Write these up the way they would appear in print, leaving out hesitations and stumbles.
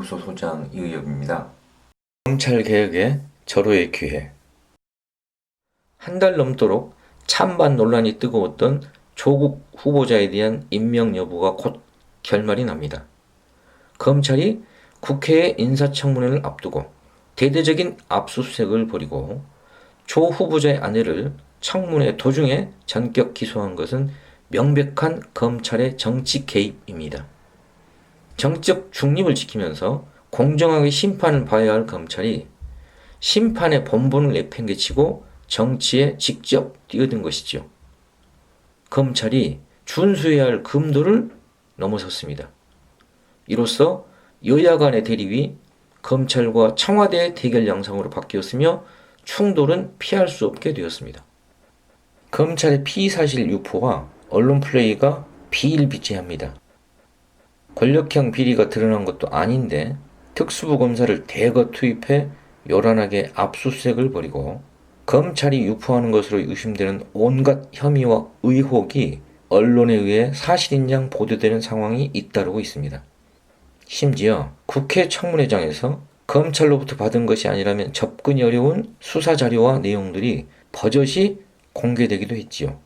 사무소 소장 이의엽입니다. 검찰개혁의 절호의 기회. 한 달 넘도록 찬반 논란이 뜨거웠던 조국 후보자에 대한 임명 여부가 곧 결말이 납니다. 검찰이 국회의 인사청문회를 앞두고 대대적인 압수수색을 벌이고 조 후보자의 아내를 청문회 도중에 전격 기소한 것은 명백한 검찰의 정치 개입입니다. 정치적 중립을 지키면서 공정하게 심판을 봐야 할 검찰이 심판의 본분을 내팽개치고 정치에 직접 뛰어든 것이죠. 검찰이 준수해야 할 금도를 넘어섰습니다. 이로써 여야 간의 대립이 검찰과 청와대의 대결 양상으로 바뀌었으며 충돌은 피할 수 없게 되었습니다. 검찰의 피의사실 유포와 언론 플레이가 비일비재합니다. 권력형 비리가 드러난 것도 아닌데 특수부 검사를 대거 투입해 요란하게 압수수색을 벌이고 검찰이 유포하는 것으로 의심되는 온갖 혐의와 의혹이 언론에 의해 사실인 양 보도되는 상황이 잇따르고 있습니다. 심지어 국회 청문회장에서 검찰로부터 받은 것이 아니라면 접근이 어려운 수사 자료와 내용들이 버젓이 공개되기도 했지요.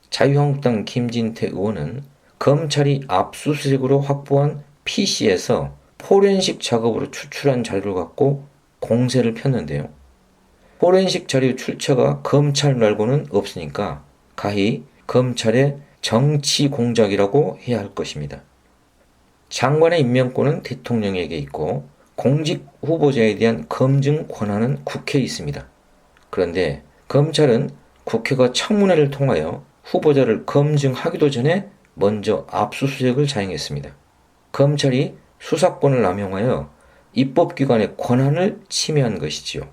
자유한국당 김진태 의원은 검찰이 압수수색으로 확보한 PC에서 포렌식 작업으로 추출한 자료를 갖고 공세를 폈는데요. 포렌식 자료 출처가 검찰 말고는 없으니까 가히 검찰의 정치 공작이라고 해야 할 것입니다. 장관의 임명권은 대통령에게 있고 공직 후보자에 대한 검증 권한은 국회에 있습니다. 그런데 검찰은 국회가 청문회를 통하여 후보자를 검증하기도 전에 먼저 압수수색을 자행했습니다. 검찰이 수사권을 남용하여 입법기관의 권한을 침해한 것이지요.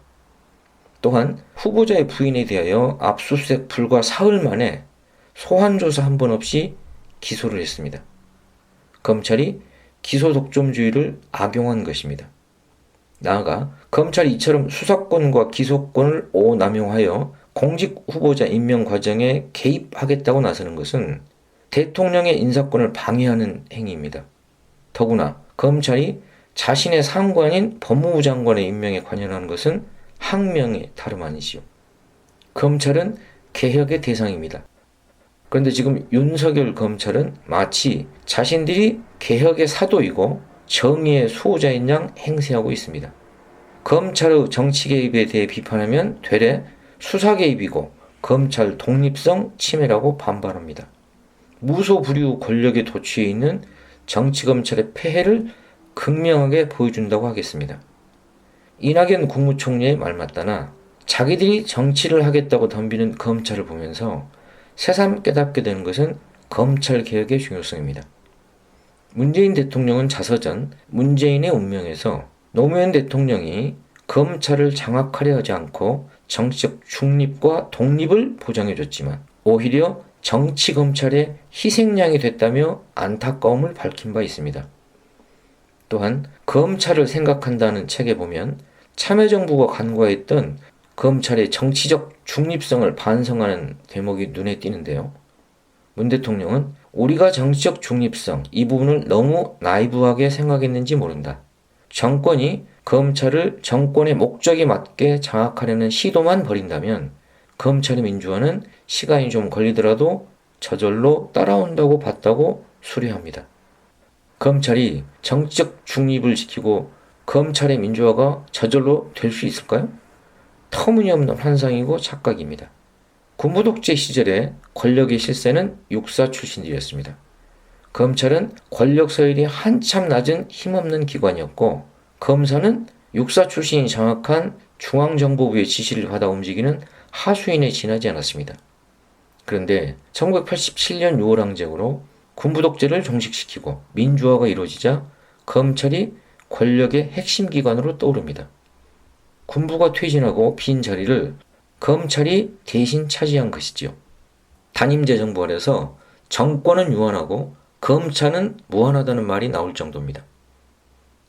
또한 후보자의 부인에 대하여 압수수색 불과 사흘 만에 소환조사 한 번 없이 기소를 했습니다. 검찰이 기소 독점주의를 악용한 것입니다. 나아가 검찰이 이처럼 수사권과 기소권을 오남용하여 공직 후보자 임명 과정에 개입하겠다고 나서는 것은 대통령의 인사권을 방해하는 행위입니다. 더구나 검찰이 자신의 상관인 법무부 장관의 임명에 관여하는 것은 항명의 다름 아니지요. 검찰은 개혁의 대상입니다. 그런데 지금 윤석열 검찰은 마치 자신들이 개혁의 사도이고 정의의 수호자인 양 행세하고 있습니다. 검찰의 정치 개입에 대해 비판하면 되레 수사 개입이고 검찰 독립성 침해라고 반발합니다. 무소불위 권력에 도취해 있는 정치검찰의 폐해를 극명하게 보여준다고 하겠습니다. 이낙연 국무총리의 말 맞다나 자기들이 정치를 하겠다고 덤비는 검찰을 보면서 새삼 깨닫게 되는 것은 검찰개혁의 중요성입니다. 문재인 대통령은 자서전 문재인의 운명에서 노무현 대통령이 검찰을 장악하려 하지 않고 정치적 중립과 독립을 보장해줬지만 오히려 정치검찰의 희생양이 됐다며 안타까움을 밝힌 바 있습니다. 또한 검찰을 생각한다는 책에 보면 참여정부가 간과했던 검찰의 정치적 중립성을 반성하는 대목이 눈에 띄는데요. 문 대통령은 우리가 정치적 중립성 이 부분을 너무 나이브하게 생각했는지 모른다. 정권이 검찰을 정권의 목적에 맞게 장악하려는 시도만 벌인다면 검찰의 민주화는 시간이 좀 걸리더라도 저절로 따라온다고 봤다고 수려합니다. 검찰이 정치적 중립을 지키고 검찰의 민주화가 저절로 될 수 있을까요? 터무니없는 환상이고 착각입니다. 군부 독재 시절에 권력의 실세는 육사 출신들이었습니다. 검찰은 권력 서열이 한참 낮은 힘없는 기관이었고 검사는 육사 출신이 장악한 중앙정보부의 지시를 받아 움직이는 하수인에 지나지 않았습니다. 그런데 1987년 6월 항쟁으로 군부 독재를 종식시키고 민주화가 이루어지자 검찰이 권력의 핵심 기관으로 떠오릅니다. 군부가 퇴진하고 빈 자리를 검찰이 대신 차지한 것이지요. 단임제 정부 안에서 정권은 유한하고 검찰은 무한하다는 말이 나올 정도입니다.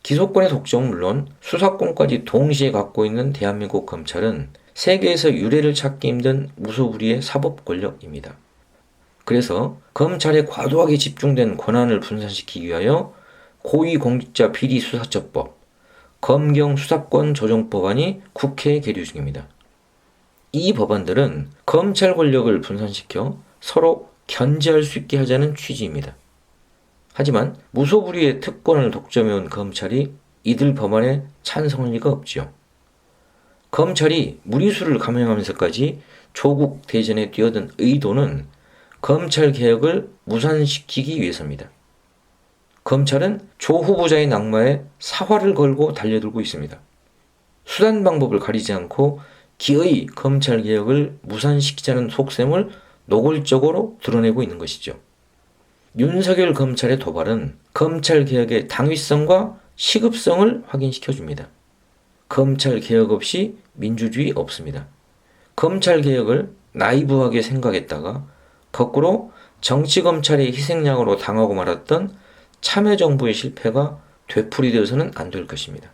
기소권의 독점은 물론 수사권까지 동시에 갖고 있는 대한민국 검찰은 세계에서 유례를 찾기 힘든 무소불위의 사법 권력입니다. 그래서 검찰에 과도하게 집중된 권한을 분산시키기 위하여 고위공직자 비리수사처법, 검경수사권 조정법안이 국회에 계류 중입니다. 이 법안들은 검찰 권력을 분산시켜 서로 견제할 수 있게 하자는 취지입니다. 하지만 무소불위의 특권을 독점해온 검찰이 이들 법안에 찬성할 리가 없지요. 검찰이 무리수를 감행하면서까지 조국 대전에 뛰어든 의도는 검찰 개혁을 무산시키기 위해서입니다. 검찰은 조 후보자의 낙마에 사활을 걸고 달려들고 있습니다. 수단 방법을 가리지 않고 기어이 검찰 개혁을 무산시키자는 속셈을 노골적으로 드러내고 있는 것이죠. 윤석열 검찰의 도발은 검찰 개혁의 당위성과 시급성을 확인시켜줍니다. 검찰 개혁 없이 민주주의 없습니다. 검찰 개혁을 나이브하게 생각했다가 거꾸로 정치검찰의 희생양으로 당하고 말았던 참여정부의 실패가 되풀이되어서는 안 될 것입니다.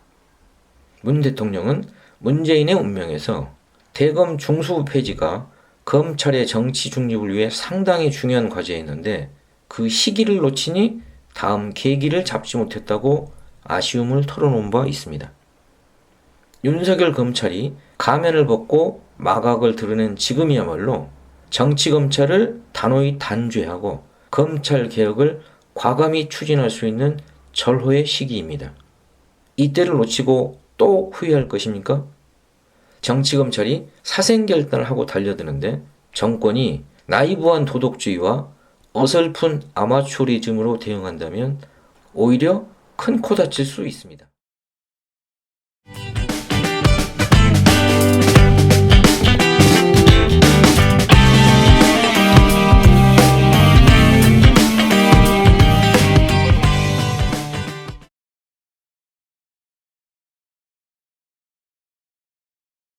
문 대통령은 문재인의 운명에서 대검 중수부 폐지가 검찰의 정치 중립을 위해 상당히 중요한 과제였는데 그 시기를 놓치니 다음 계기를 잡지 못했다고 아쉬움을 털어놓은 바 있습니다. 윤석열 검찰이 가면을 벗고 마각을 드러낸 지금이야말로 정치검찰을 단호히 단죄하고 검찰 개혁을 과감히 추진할 수 있는 절호의 시기입니다. 이때를 놓치고 또 후회할 것입니까? 정치검찰이 사생결단을 하고 달려드는데 정권이 나이브한 도덕주의와 어설픈 아마추어리즘으로 대응한다면 오히려 큰 코 다칠 수 있습니다.